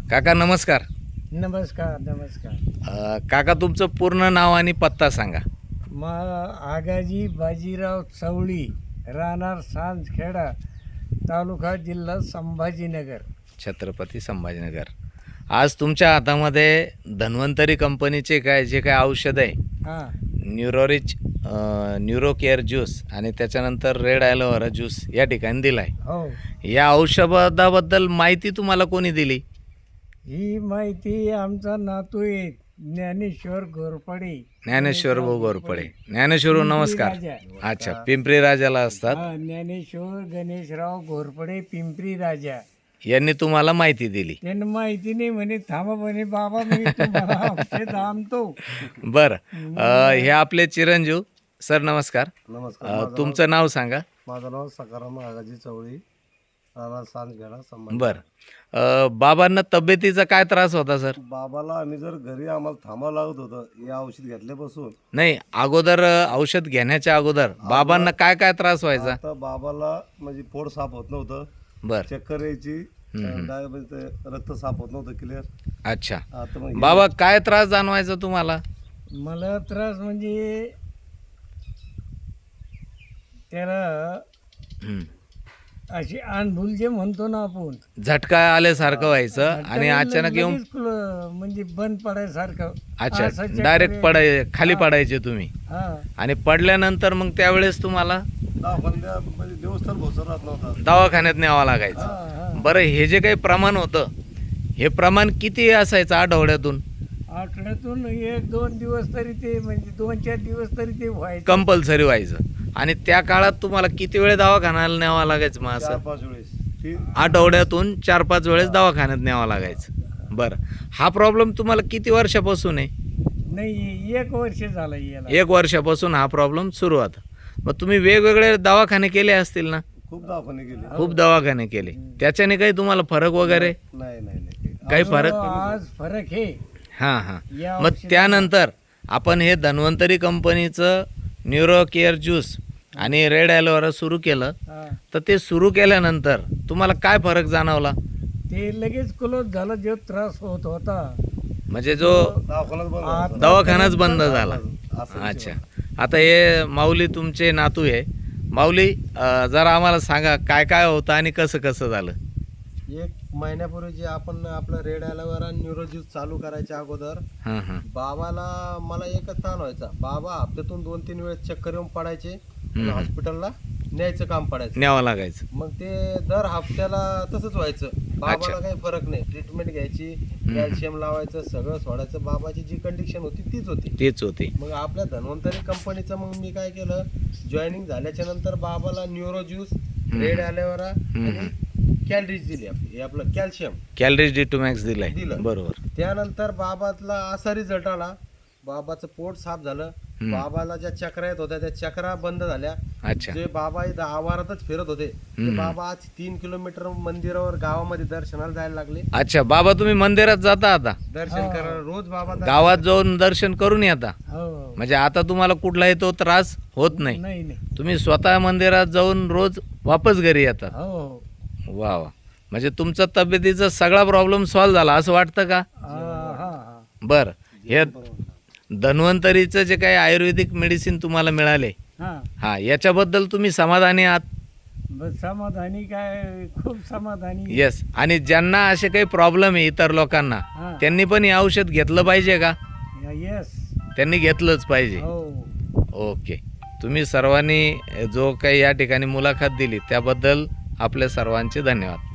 काका नमस्कार. नमस्कार नमस्कार. काका तुमचं पूर्ण नाव आणि पत्ता सांगा. आगाजी बाजीराव चवळी, राहणार सांजखेडा, तालुका जिल्हा संभाजीनगर. छत्रपती संभाजीनगर. आज तुमच्या हातामध्ये धन्वंतरी कंपनीचे जे काय औषध आहे, हां न्यूरोरिच न्यूरो केअर ज्यूस आणि त्याच्यानंतर रेड ॲलोवेरा ज्यूस या ठिकाणी दिला आहे. हो, या औषधाबद्दल माहिती तुम्हाला कोणी दिली? ही माहिती आमचा नातू आहे ज्ञानेश्वर घोरपडे. ज्ञानेश्वर भाऊ घोरपडे. ज्ञानेश्वर भाऊ, नमस्कार. पिंपरी राजा. अच्छा, पिंपरी राजाला असतात. हा, ज्ञानेश्वर गणेशराव घोरपडे, पिंपरी राजा. यांनी तुम्हाला माहिती दिली. त्यांना माहिती नाही म्हणे, थांबा म्हणे बाबा मी तुम्हाला औषध आणतो. बरं, हे आपले चिरंजीव सर, नमस्कार. नमस्कार. तुमचं नाव सांगा. माझं नाव सकाराम आगाजी चवळी, राहणार सांजखेडा संभाजी. बरं, बाबांना तब्येतीचा काय त्रास होता सर? बाबाला आम्ही जर घरी आम्हाला थांबावं लागत होतं हे औषध घेतल्यापासून. नाही, अगोदर औषध घेण्याच्या अगोदर बाबांना काय काय त्रास व्हायचा? आता बाबाला म्हणजे पोट साफ होत नव्हतं, बरं, चक्कर यायची, डायबिटीज, रक्त साफ होत नव्हतं क्लिअर. अच्छा. आता मग बाबा काय त्रास जाणवायचा तुम्हाला? मला त्रास म्हणजे त्याला हं. अशी अनभूल जे म्हणतो ना आपण, झटका आल्यासारखं व्हायचं आणि अचानक येऊन लगेच म्हणजे बंद पडायसारखं. अच्छा, असं चक्कर डायरेक्ट खाली पडायचे तुम्ही हा, आणि पडल्यानंतर मग त्यावेळेस तुम्हाला दवाखान्यात म्हणजे देवस्थान भोसर राहत नव्हता. दवाखान्यात न्यावं हा, लागायचं. हा. बरं, हे जे काही प्रमाण होतं, हे प्रमाण किती असायचं आठवड्यातून? आठवड्यातून 1-2 दिवस तरी ते म्हणजे 2-4 दिवस तरी ते व्हायचं. कंपल्सरी व्हायचं. आणि त्या काळात तुम्हाला किती वेळ दवाखान्याला न्यावं लागायचं मग असं? 4-5 वेळेस. आठवड्यातून 4-5 वेळेस दवाखान्यात न्यावं लागायचं. बरं, हा प्रॉब्लेम तुम्हाला किती वर्षापासून आहे? नाही, 1 वर्ष झालं याला. 1 वर्षापासून हा प्रॉब्लेम सुरू होता. मग तुम्ही वेगवेगळे दवाखाने केले असतील ना? खूप दवाखाने गेले. खूप दवाखाने केले. त्याच्याने काही तुम्हाला फरक वगैरे नाही नाही नाही. काही फरक? आज फरक हे हां हां. या मग औषधाला- त्यानंतर आपण हे धन्वंतरी कंपनीचं न्यूरो केअर ज्यूस आणि रेड ॲलोवेरा सुरू केलं. हा, तर ते सुरू केल्यानंतर तुम्हाला काय फरक जाणवला? ते लगेच क्लोज झालं. जो त्रास होत होता म्हणजे जो दवाखानाच बंद आता- होता. दवाखानाच बंद झाला. असं अच्छा. आता हे माऊली तुमचे नातू आहे. माऊली, जरा आम्हाला सांगा काय काय होतं आणि कसं कसं झालं? 1 महिन्यापूर्वी जे आपण आपलं रेड ॲलोवेरा न्यूरो ज्यूस चालू करायच्या अगोदर हां हां. बाबाला मला एकच ताण व्हायचा. बाबा हप्त्यातून 2-3 वेळेस चक्कर येऊन पडायचे आणि हॉस्पिटलला न्यायचं काम पडायचं. न्यावं लागायचं. मग ते दर हप्त्याला तसंच व्हायचं. बाबाला काही फरक नाही. ट्रीटमेंट घ्यायची, कॅल्शियम लावायचं, सगळं सोडायचं. बाबाची जी कंडिशन होती तीच होती. तेच होते. मग आपल्या धन्वंतरी कंपनीचं मग मी काय केलं, जॉईनिंग झाल्याच्या नंतर बाबाला न्यूरो ज्यूस, रेड ॲलोवेरा आणि कॅलरीज दिली. हे आपलं कॅल्शियम कॅलरीज D2 दिलाय. दिलं. बरोबर. त्यानंतर बाबाला असा रिझल्ट आला. बाबाचं पोट साफ झालं. बाबाला ज्या चक्रा येत होत्या त्या चक्रा बंद झाल्या. अच्छा. जे बाबा इथं आवारातच फिरत होते ते बाबा आज 3 किलोमीटर मंदिरावर गावामध्ये दर्शनाला जायला लागले. अच्छा, बाबा तुम्ही मंदिरात जाता आता? दर्शन करायला रोज बाबा गावात जाऊन दर्शन करून येता? हो. म्हणजे आता तुम्हाला कुठलाही तो त्रास होत नाही. नाही नाही. तुम्ही स्वतः मंदिरात जाऊन रोज वापस घरी येतात. हो. वा वा. म्हणजे तुमचा तब्येतीचा सगळा प्रॉब्लेम सॉल्व्ह झाला असं वाटतं का? हा, हा, हा. बरं, हे धन्वंतरीचं जे काही आयुर्वेदिक मेडिसिन तुम्हाला मिळाले, हा. हां, याच्याबद्दल तुम्ही समाधानी आहात? बस समाधानी, काय खूप समाधानी. येस. आणि ज्यांना असे काही प्रॉब्लेम आहे इतर लोकांना, हा. त्यांनी पण हे औषध घेतलं पाहिजे का? येस. त्यांनी घेतलंच पाहिजे. हो. ओके. तुम्ही सर्वांनी जो काही या ठिकाणी मुलाखत दिली त्याबद्दल आपल्या सर्वांचे धन्यवाद.